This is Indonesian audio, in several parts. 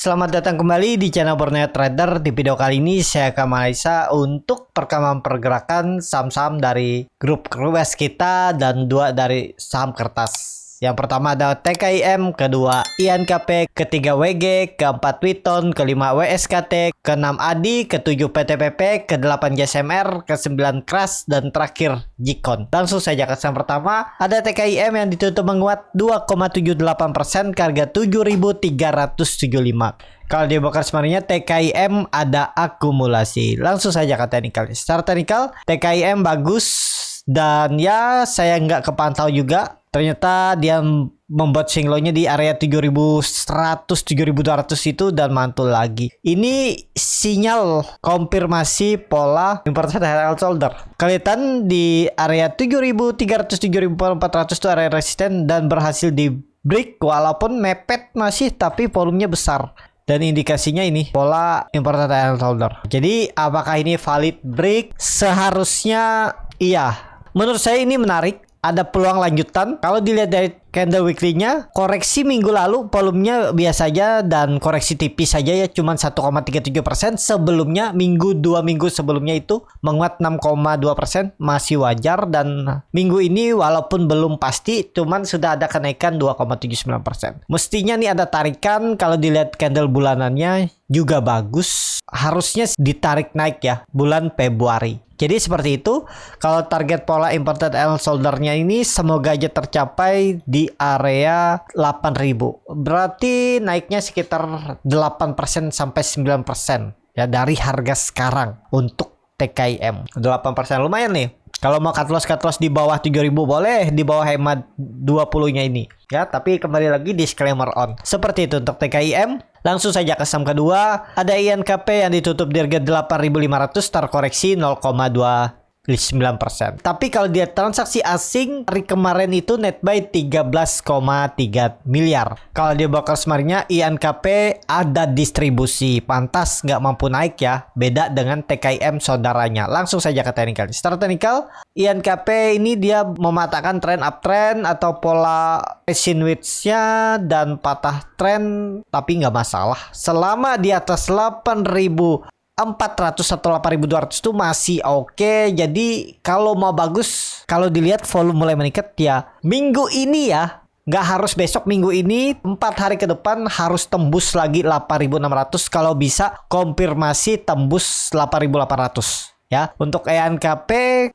Selamat datang kembali di channel Borneo Trader. Di video kali ini saya akan analisa untuk perkembangan pergerakan saham-saham dari grup request kita dan dua dari saham kertas. Yang pertama ada TKIM, kedua INKP, ketiga WG, keempat Witon, kelima WSKT, keenam ADI, ketujuh PTPP, kedelapan JSMR, kesembilan KRAS, dan terakhir Jikon. Langsung saja ke saham pertama, ada TKIM yang ditutup menguat 2,78% ke harga 7.375. Kalau di broker sebenarnya TKIM ada akumulasi. Langsung saja ke teknikal. Secara teknikal TKIM bagus dan ya saya nggak kepantau juga. Ternyata dia membuat swing low-nya di area 7.100, 7.200 itu dan mantul lagi. Ini sinyal konfirmasi pola important high shoulder. Kelihatan di area 7.300, 7.400 itu area resisten dan berhasil di break walaupun mepet masih tapi volumenya besar. Dan indikasinya ini pola important high shoulder. Jadi apakah ini valid break? Seharusnya iya. Menurut saya ini menarik. Ada peluang lanjutan. Kalau dilihat dari candle weekly-nya, koreksi minggu lalu volumenya biasa aja dan koreksi tipis saja ya, cuman 1,37%. Sebelumnya dua minggu sebelumnya itu menguat 6,2%, masih wajar. Dan minggu ini walaupun belum pasti, cuman sudah ada kenaikan 2,79%. Mestinya nih ada tarikan. Kalau dilihat candle bulanannya juga bagus, harusnya ditarik naik ya bulan Februari. Jadi seperti itu. Kalau target pola important L shoulder-nya ini semoga aja tercapai di area 8.000. Berarti naiknya sekitar 8% sampai 9% ya dari harga sekarang untuk TKIM. 8% lumayan nih. Kalau mau cut loss di bawah 7.000 boleh, di bawah hemat 20-nya ini. Ya, tapi kembali lagi disclaimer on. Seperti itu untuk TKIM. Langsung saja ke saham kedua, ada INKP yang ditutup di harga 8.500, terkoreksi 0,29%. Tapi kalau dia transaksi asing, hari kemarin itu net buy 13,3 miliar. Kalau dia broker semarnya INKP ada distribusi, pantas nggak mampu naik ya. Beda dengan TKIM saudaranya. Langsung saja ke teknikal. Secara teknikal, INKP ini dia mematahkan tren uptrend atau pola recent width-nya dan patah tren, tapi nggak masalah. Selama di atas 8.400 atau 8.200 itu masih oke. Jadi kalau mau bagus, kalau dilihat volume mulai meningkat ya minggu ini ya, nggak harus besok, minggu ini 4 hari ke depan harus tembus lagi 8.600. Kalau bisa konfirmasi tembus 8.800 ya. Untuk ENKP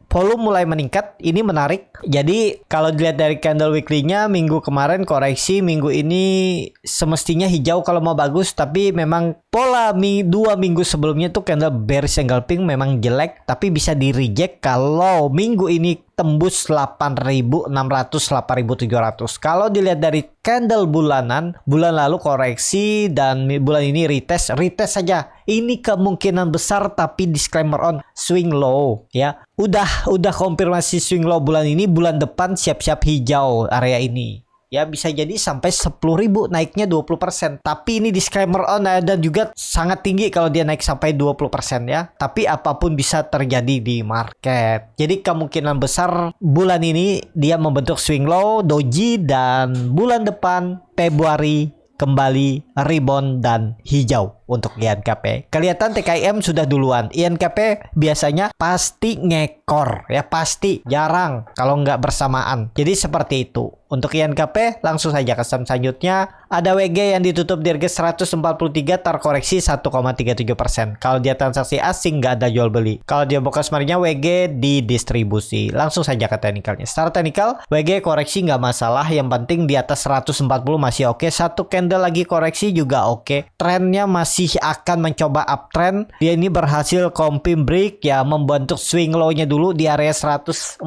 volume mulai meningkat, ini menarik. Jadi kalau dilihat dari candle weekly-nya, minggu kemarin koreksi, minggu ini semestinya hijau kalau mau bagus. Tapi memang pola 2 minggu sebelumnya tuh candle bearish engulfing memang jelek, tapi bisa di reject kalau minggu ini tembus 8.600, 8.700. Kalau dilihat dari candle bulanan, bulan lalu koreksi dan bulan ini retest saja. Ini kemungkinan besar, tapi disclaimer on swing low ya. Udah konfirmasi swing low bulan ini, bulan depan siap-siap hijau area ini. Ya bisa jadi sampai 10.000 naiknya 20%. Tapi ini disclaimer on dan juga sangat tinggi kalau dia naik sampai 20% ya. Tapi apapun bisa terjadi di market. Jadi kemungkinan besar bulan ini dia membentuk swing low, doji, dan bulan depan Februari kembali rebound dan hijau untuk INKP. Kelihatan TKIM sudah duluan. INKP biasanya pasti ngekor ya, pasti jarang kalau nggak bersamaan. Jadi seperti itu. Untuk INKP langsung saja ke saham selanjutnya. Ada WG yang ditutup di harga 143, terkoreksi 1,37%. Kalau dia transaksi asing nggak ada jual beli. Kalau dia broker sebenarnya WG di distribusi. Langsung saja ke teknikalnya. Secara teknikal WG koreksi nggak masalah. Yang penting di atas 140 masih oke. Satu candle lagi koreksi juga oke. Trennya masih akan mencoba uptrend. Dia ini berhasil confirm break ya, membentuk swing low-nya dulu di area 140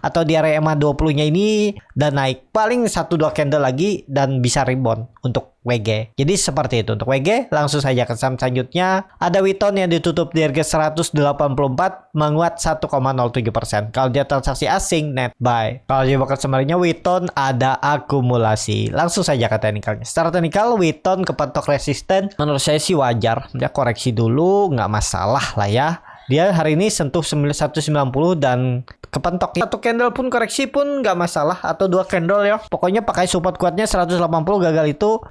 atau di area EMA 20-nya ini dan naik. Paling 1-2 candle lagi dan bisa rebound untuk WG. Jadi seperti itu untuk WG. Langsung saja ke saham selanjutnya. Ada Witon yang ditutup di harga 184, menguat 1,07%. Kalau dia transaksi asing net buy. Kalau dia bakal sebenarnya Witon ada akumulasi. Langsung saja ke teknikalnya. Secara teknikal Witon kepatok resisten menurut saya sih wajar. Dia koreksi dulu, nggak masalah lah ya. Dia hari ini sentuh 190 dan kepentok. Satu candle pun koreksi pun nggak masalah, atau dua candle ya. Pokoknya pakai support kuatnya 180,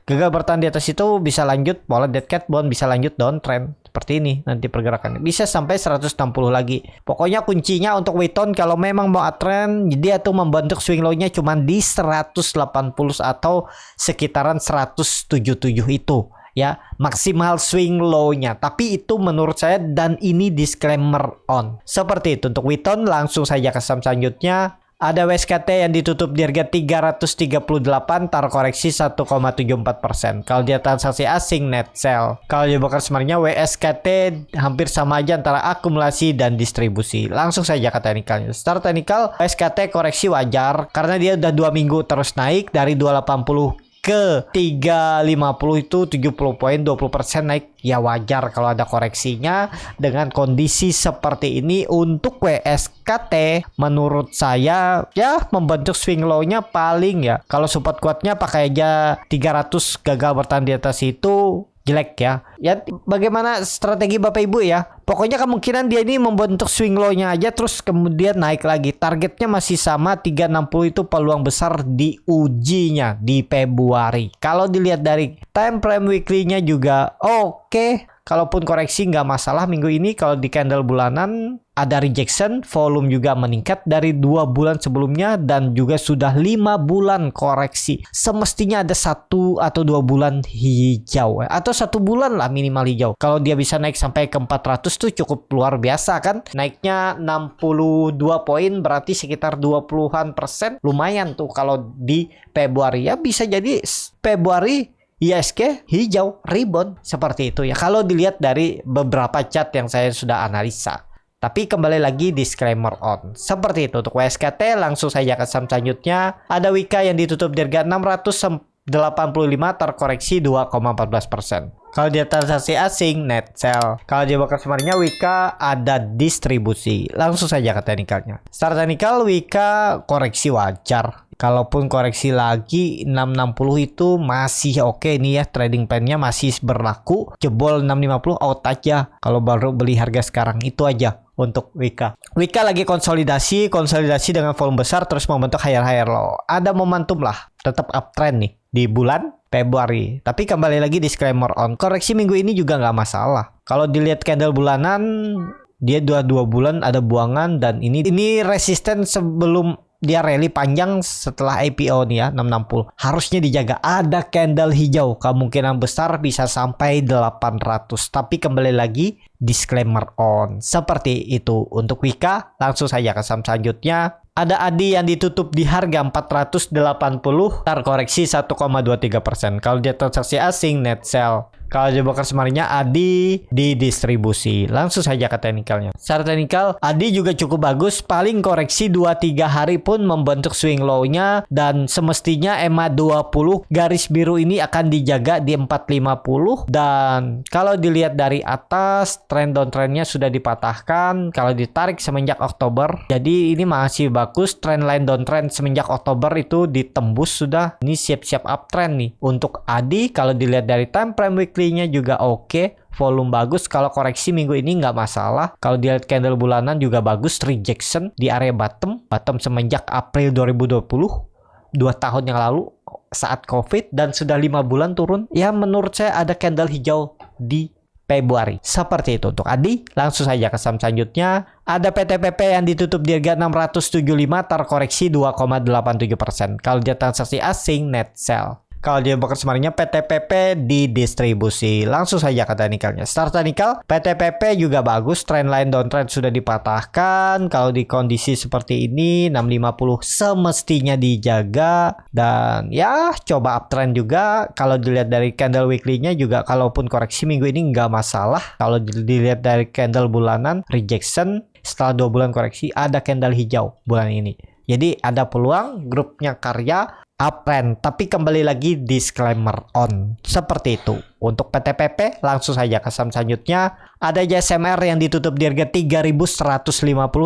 gagal bertahan di atas itu bisa lanjut pola dead cat bond, bisa lanjut downtrend seperti ini nanti pergerakannya. Bisa sampai 160 lagi. Pokoknya kuncinya untuk Wheaton kalau memang mau uptrend, dia tuh membentuk swing low-nya cuma di 180 atau sekitaran 177 itu. Ya, maksimal swing low-nya. Tapi itu menurut saya, dan ini disclaimer on. Seperti itu untuk Wheaton. Langsung saja ke saham selanjutnya. Ada WSKT yang ditutup di harga 338, terkoreksi 1,74%. Kalau dia transaksi asing, net sell. Kalau di broker sebenarnya WSKT hampir sama aja antara akumulasi dan distribusi. Langsung saja ke teknikalnya. Secara teknikal, WSKT koreksi wajar karena dia udah 2 minggu terus naik dari 280 ke 350 itu 70 poin, 20% naik. Ya wajar kalau ada koreksinya. Dengan kondisi seperti ini untuk WSKT menurut saya ya membentuk swing low-nya paling ya. Kalau support kuatnya pakai aja 300, gagal bertahan di atas itu jelek ya. Ya bagaimana strategi Bapak Ibu ya. Pokoknya kemungkinan dia ini membentuk swing low-nya aja terus kemudian naik lagi. Targetnya masih sama 360, itu peluang besar diujinya di Februari. Kalau dilihat dari time frame weekly-nya juga oke. Kalaupun koreksi nggak masalah minggu ini. Kalau di candle bulanan ada rejection, volume juga meningkat dari 2 bulan sebelumnya dan juga sudah 5 bulan koreksi. Semestinya ada 1 atau 2 bulan hijau atau 1 bulan lah minimal hijau. Kalau dia bisa naik sampai ke 400 tuh cukup luar biasa kan. Naiknya 62 poin berarti sekitar 20-an persen. Lumayan tuh kalau di Februari ya, bisa jadi Februari ISG hijau rebound seperti itu ya. Kalau dilihat dari beberapa chart yang saya sudah analisa. Tapi kembali lagi disclaimer on. Seperti itu untuk WSKT. Langsung saja ke saham selanjutnya. Ada Wika yang ditutup di harga 685, terkoreksi 2,14%. Kalau dia transaksi asing, net sell. Kalau dia bakal sebenarnya Wika ada distribusi. Langsung saja ke teknikalnya. Secara teknikal Wika koreksi wajar. Kalaupun koreksi lagi 660 itu masih oke nih ya, trading plan-nya masih berlaku. Jebol 650 out aja kalau baru beli harga sekarang. Itu aja untuk Wika. Wika lagi konsolidasi dengan volume besar terus membentuk higher low. Ada momentum lah, tetap uptrend nih di bulan Februari. Tapi kembali lagi disclaimer on. Koreksi minggu ini juga nggak masalah. Kalau dilihat candle bulanan, dia 2 bulan ada buangan dan ini resisten sebelum dia rally panjang setelah IPO nih ya, 660. Harusnya dijaga. Ada candle hijau, kemungkinan besar bisa sampai 800. Tapi kembali lagi disclaimer on. Seperti itu untuk Wika. Langsung saja ke saham selanjutnya. Ada Adi yang ditutup di harga 480, terkoreksi 1,23%. Kalau dia transaksi asing, net sell. Kalau di broker sebenarnya Adi di distribusi. Langsung saja ke teknikalnya. Secara teknikal Adi juga cukup bagus. Paling koreksi 2-3 hari pun membentuk swing low-nya. Dan semestinya EMA 20 garis biru ini akan dijaga di 450. Dan kalau dilihat dari atas, trend downtrendnya sudah dipatahkan. Kalau ditarik semenjak Oktober. Jadi ini masih bagus. Trend line downtrend semenjak Oktober itu ditembus sudah. Ini siap-siap uptrend nih. Untuk Adi kalau dilihat dari time frame weekly nya juga oke, volume bagus. Kalau koreksi minggu ini nggak masalah. Kalau dilihat candle bulanan juga bagus, rejection di area bottom semenjak April 2020, 2 tahun yang lalu saat COVID, dan sudah 5 bulan turun. Ya menurut saya ada candle hijau di Februari. Seperti itu untuk Adi. Langsung saja ke saham selanjutnya. Ada PTPP yang ditutup di harga 675, terkoreksi 2,87%. Kalau dia transaksi asing, net sell. Kalau dia broker sebenarnya PTPP di distribusi. Langsung saja ke teknikalnya. Start teknikal, PTPP juga bagus. Trendline downtrend sudah dipatahkan. Kalau di kondisi seperti ini 650 semestinya dijaga. Dan ya coba uptrend juga. Kalau dilihat dari candle weekly-nya juga, kalaupun koreksi minggu ini nggak masalah. Kalau dilihat dari candle bulanan, rejection. Setelah 2 bulan koreksi ada candle hijau bulan ini. Jadi ada peluang grupnya Karya uptrend. Tapi kembali lagi disclaimer on. Seperti itu. Untuk PTPP langsung saja ke saham selanjutnya. Ada JSMR yang ditutup di harga 3.150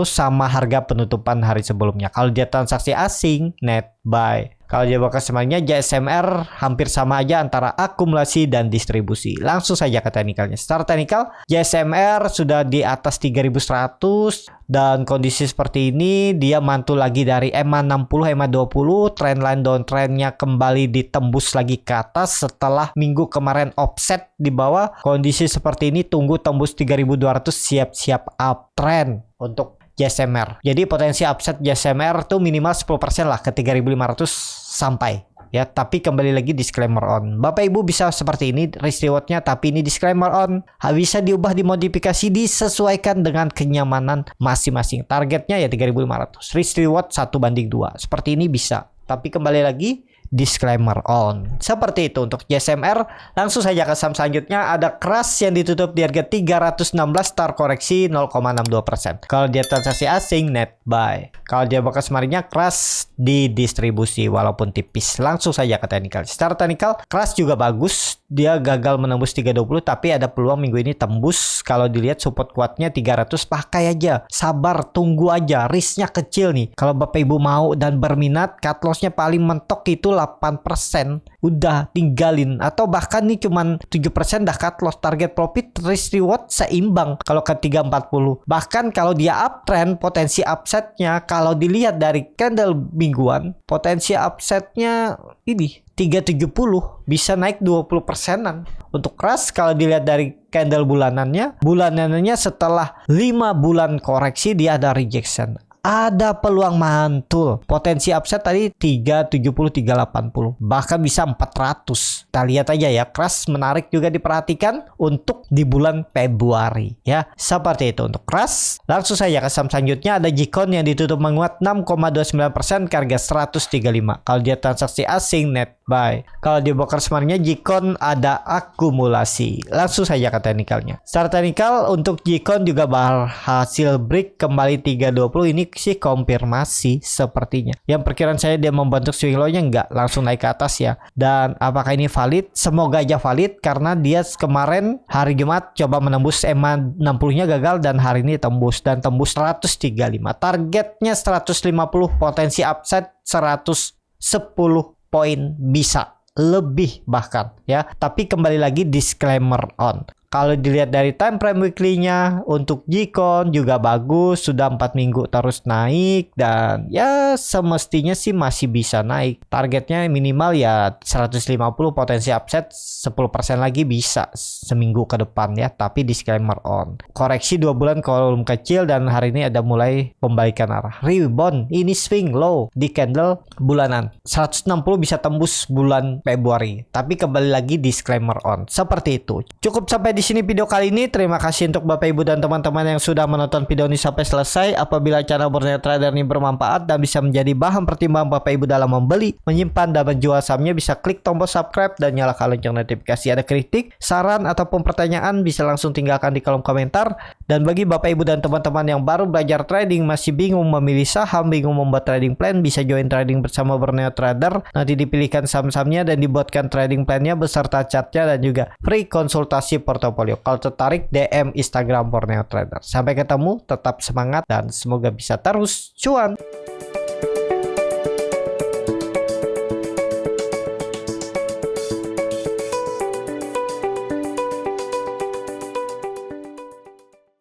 sama harga penutupan hari sebelumnya. Kalau dia transaksi asing, net buy. Kalau dia bakal semuanya JSMR hampir sama aja antara akumulasi dan distribusi. Langsung saja ke teknikalnya. Secara teknikal, JSMR sudah di atas 3.100 dan kondisi seperti ini dia mantul lagi dari EMA 60, EMA 20, trendline downtrendnya kembali ditembus lagi ke atas setelah minggu kemarin offset di bawah. Kondisi seperti ini tunggu tembus 3.200 siap-siap uptrend untuk JSMR. Jadi potensi upset JSMR tuh minimal 10% lah ke 3.500 sampai ya. Tapi kembali lagi disclaimer on. Bapak Ibu bisa seperti ini risk rewardnya, tapi ini disclaimer on. Bisa diubah, dimodifikasi, disesuaikan dengan kenyamanan masing-masing. Targetnya ya 3.500. Risk reward 1:2. Seperti ini bisa. Tapi kembali lagi disclaimer on. Seperti itu untuk JSMR. Langsung saja ke saham selanjutnya. Ada Crush yang ditutup di harga 316, start koreksi 0,62%. Kalau dia transaksi asing, net buy. Kalau dia bekas kemarinnya Crush di distribusi walaupun tipis. Langsung saja ke teknikal. Secara teknikal Crush juga bagus. Dia gagal menembus 320 tapi ada peluang minggu ini tembus. Kalau dilihat support kuatnya 300, pakai aja. Sabar, tunggu aja. Risknya kecil nih. Kalau Bapak Ibu mau dan berminat, cut lossnya paling mentok itu 8%, udah tinggalin. Atau bahkan nih cuman 7% dah cut loss. Target profit risk reward seimbang kalau ke 340. Bahkan kalau dia uptrend, potensi upsetnya kalau dilihat dari candle mingguan, potensi upsetnya ini 370 bisa naik 20%-an. Untuk Crush kalau dilihat dari candle bulanannya setelah 5 bulan koreksi dia ada rejection. Ada peluang mantul. Potensi upset tadi 370, 380. Bahkan bisa 400. Kita lihat aja ya. Crush menarik juga diperhatikan untuk di bulan Februari. Ya, seperti itu untuk Crush. Langsung saja ke saham selanjutnya. Ada Gcon yang ditutup menguat 6,29% ke harga 135. Kalau dia transaksi asing, net buy. Kalau di broker sebenarnya Gcon ada akumulasi. Langsung saja ke teknikalnya. Secara teknikal untuk Gcon juga berhasil break kembali 320. Ini sih konfirmasi sepertinya. Yang perkiraan saya dia membentuk swing low-nya enggak langsung naik ke atas ya. Dan apakah ini valid? Semoga aja valid karena dia kemarin hari Jumat coba menembus EMA 60-nya gagal dan hari ini tembus dan tembus 135. Targetnya 150, potensi upside 110 poin bisa lebih bahkan ya. Tapi kembali lagi disclaimer on. Kalau dilihat dari time frame weekly-nya untuk Gcon juga bagus, sudah 4 minggu terus naik dan ya semestinya sih masih bisa naik. Targetnya minimal ya 150, potensi upset 10% lagi bisa seminggu ke depan ya, tapi disclaimer on. Koreksi 2 bulan kolom kecil dan hari ini ada mulai pembalikan arah. Rebound, ini swing low di candle bulanan. 160 bisa tembus bulan Februari, tapi kembali lagi disclaimer on. Seperti itu. Cukup sampai di sini video kali ini. Terima kasih untuk Bapak Ibu dan teman-teman yang sudah menonton video ini sampai selesai. Apabila channel Borneo Trader ini bermanfaat dan bisa menjadi bahan pertimbangan Bapak Ibu dalam membeli, menyimpan dan menjual sahamnya, bisa klik tombol subscribe dan nyalakan lonceng notifikasi. Ada kritik, saran ataupun pertanyaan bisa langsung tinggalkan di kolom komentar. Dan bagi Bapak Ibu dan teman-teman yang baru belajar trading, masih bingung memilih saham, bingung membuat trading plan, bisa join trading bersama Borneo Trader. Nanti dipilihkan saham-sahamnya dan dibuatkan trading plannya beserta chartnya dan juga free konsultasi portofolio. Kalau tertarik, DM Instagram Borneo Trader. Sampai ketemu, tetap semangat dan semoga bisa terus cuan.